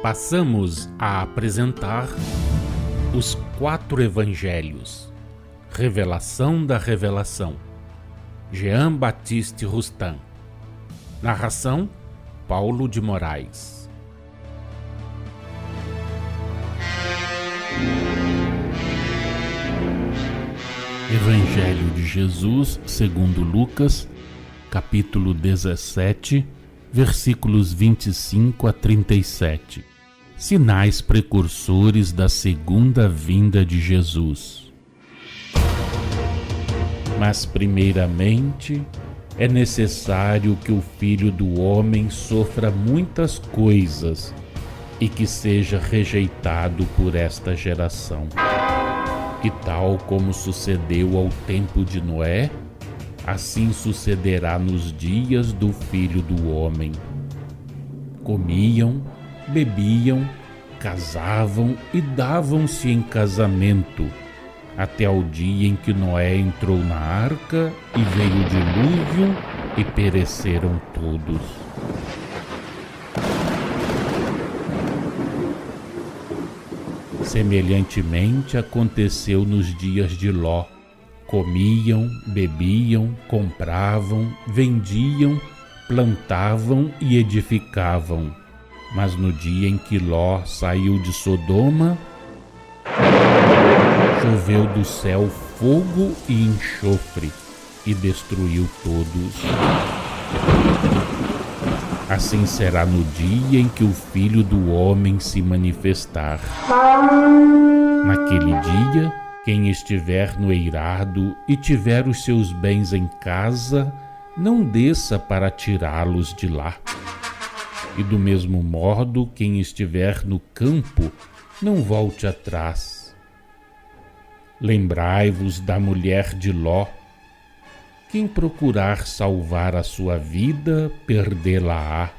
Passamos a apresentar os 4 Evangelhos, Revelação da Revelação, Jean Baptiste Rustin. Narração, Paulo de Moraes. Evangelho de Jesus segundo Lucas, capítulo 17, versículos 25 a 37. Sinais precursores da segunda vinda de Jesus. Mas primeiramente é necessário que o Filho do Homem sofra muitas coisas e que seja rejeitado por esta geração. E tal como sucedeu ao tempo de Noé, assim sucederá nos dias do Filho do Homem. Comiam, bebiam, casavam e davam-se em casamento, até ao dia em que Noé entrou na arca e veio o dilúvio e pereceram todos. Semelhantemente aconteceu nos dias de Ló. Comiam, bebiam, compravam, vendiam, plantavam e edificavam. Mas no dia em que Ló saiu de Sodoma, choveu do céu fogo e enxofre e destruiu todos. Assim será no dia em que o Filho do Homem se manifestar. Naquele dia, quem estiver no eirado e tiver os seus bens em casa, não desça para tirá-los de lá. E do mesmo modo, quem estiver no campo, não volte atrás. Lembrai-vos da mulher de Ló. Quem procurar salvar a sua vida, perdê-la-á.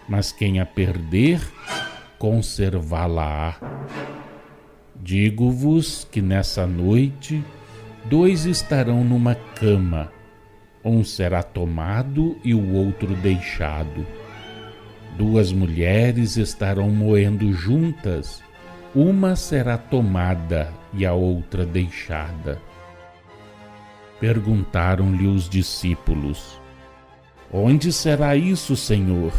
Mas quem a perder, conservá-la-á. Digo-vos que nessa noite 2 estarão numa cama, um será tomado e o outro deixado. 2 mulheres estarão moendo juntas, uma será tomada e a outra deixada. Perguntaram-lhe os discípulos: Onde será isso, Senhor?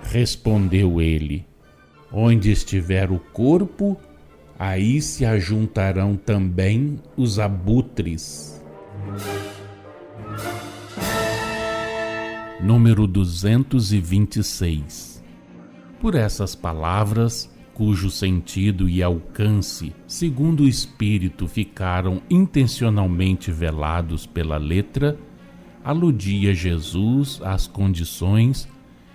Respondeu ele: Onde estiver o corpo, aí se ajuntarão também os abutres. Número 226. Por essas palavras, cujo sentido e alcance, segundo o Espírito, ficaram intencionalmente velados pela letra, aludia Jesus às condições,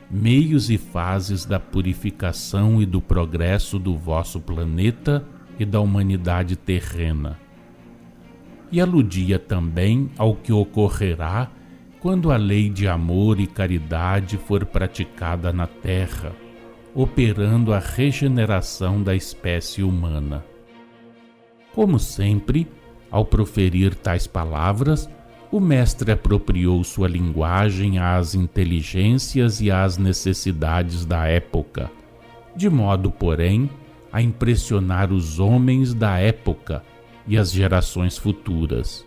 meios e fases da purificação e do progresso do vosso planeta e da humanidade terrena. E aludia também ao que ocorrerá quando a lei de amor e caridade for praticada na Terra, operando a regeneração da espécie humana. Como sempre, ao proferir tais palavras, o mestre apropriou sua linguagem às inteligências e às necessidades da época, de modo, porém, a impressionar os homens da época e as gerações futuras,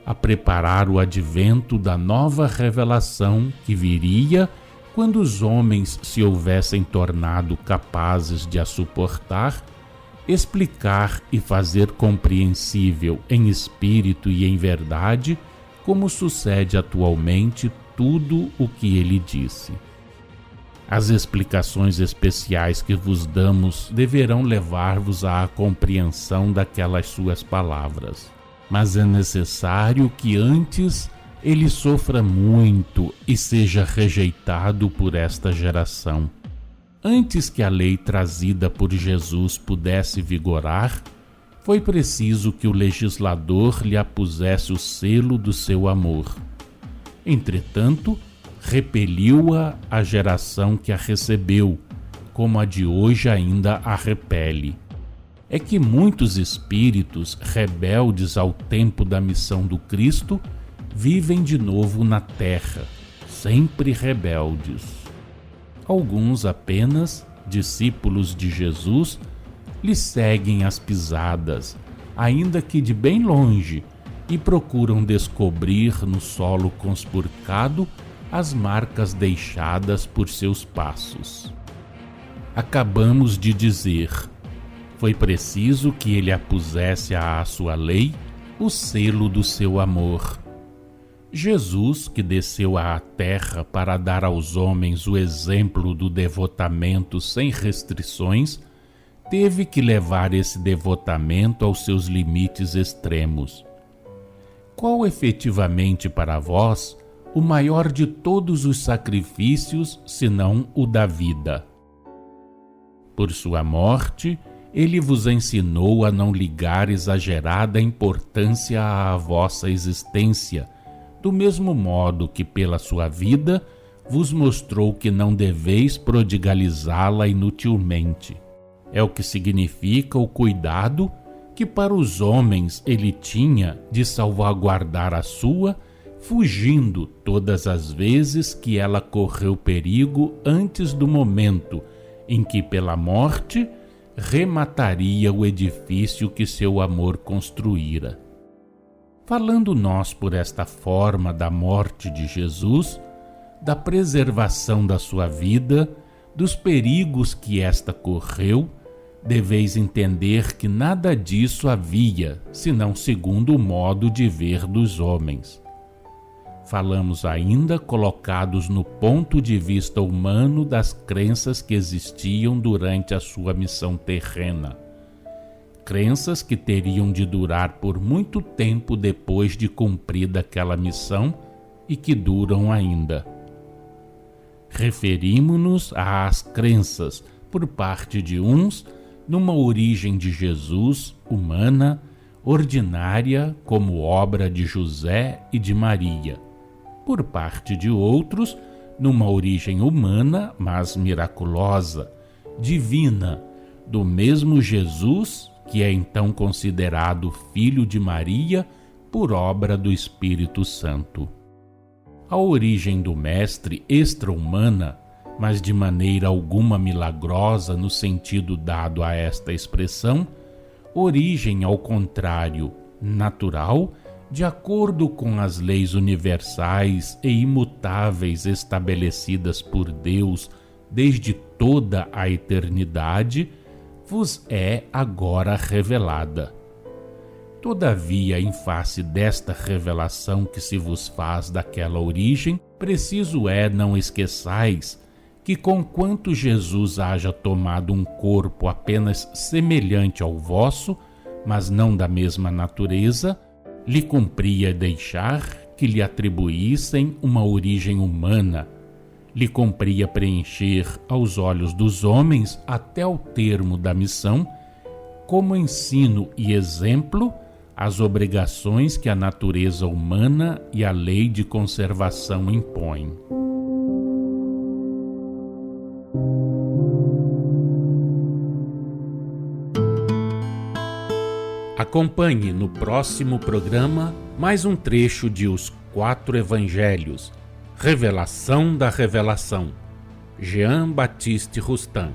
a preparar o advento da nova revelação que viria quando os homens se houvessem tornado capazes de a suportar, explicar e fazer compreensível em espírito e em verdade, como sucede atualmente tudo o que ele disse. As explicações especiais que vos damos deverão levar-vos à compreensão daquelas suas palavras. Mas é necessário que antes ele sofra muito e seja rejeitado por esta geração. Antes que a lei trazida por Jesus pudesse vigorar, foi preciso que o legislador lhe apusesse o selo do seu amor. Entretanto, repeliu-a a geração que a recebeu, como a de hoje ainda a repele. É que muitos espíritos rebeldes ao tempo da missão do Cristo vivem de novo na terra, sempre rebeldes. Alguns apenas discípulos de Jesus, lhe seguem as pisadas, ainda que de bem longe, e procuram descobrir no solo conspurcado as marcas deixadas por seus passos. Acabamos de dizer: foi preciso que ele apusesse à sua lei o selo do seu amor. Jesus, que desceu à terra para dar aos homens o exemplo do devotamento sem restrições, teve que levar esse devotamento aos seus limites extremos. Qual efetivamente para vós o maior de todos os sacrifícios, senão o da vida? Por sua morte, ele vos ensinou a não ligar exagerada importância à vossa existência, do mesmo modo que pela sua vida vos mostrou que não deveis prodigalizá-la inutilmente. É o que significa o cuidado que para os homens ele tinha de salvaguardar a sua, fugindo todas as vezes que ela correu perigo antes do momento em que pela morte remataria o edifício que seu amor construíra. Falando nós por esta forma da morte de Jesus, da preservação da sua vida, dos perigos que esta correu, deveis entender que nada disso havia, senão segundo o modo de ver dos homens. Falamos ainda colocados no ponto de vista humano das crenças que existiam durante a sua missão terrena. Crenças que teriam de durar por muito tempo depois de cumprida aquela missão e que duram ainda. Referimo-nos às crenças, por parte de uns, numa origem de Jesus humana, ordinária, como obra de José e de Maria. Por parte de outros, numa origem humana, mas miraculosa, divina, do mesmo Jesus, que é então considerado filho de Maria por obra do Espírito Santo. A origem do Mestre extra-humana, mas de maneira alguma milagrosa no sentido dado a esta expressão, origem, ao contrário, natural, de acordo com as leis universais e imutáveis estabelecidas por Deus desde toda a eternidade, vos é agora revelada. Todavia, em face desta revelação que se vos faz daquela origem, preciso é não esqueçais que, conquanto Jesus haja tomado um corpo apenas semelhante ao vosso, mas não da mesma natureza, lhe cumpria deixar que lhe atribuíssem uma origem humana, lhe cumpria preencher aos olhos dos homens, até o termo da missão, como ensino e exemplo, as obrigações que a natureza humana e a lei de conservação impõem. Acompanhe no próximo programa mais um trecho de Os Quatro Evangelhos, Revelação da Revelação, Jean Baptiste Rustin.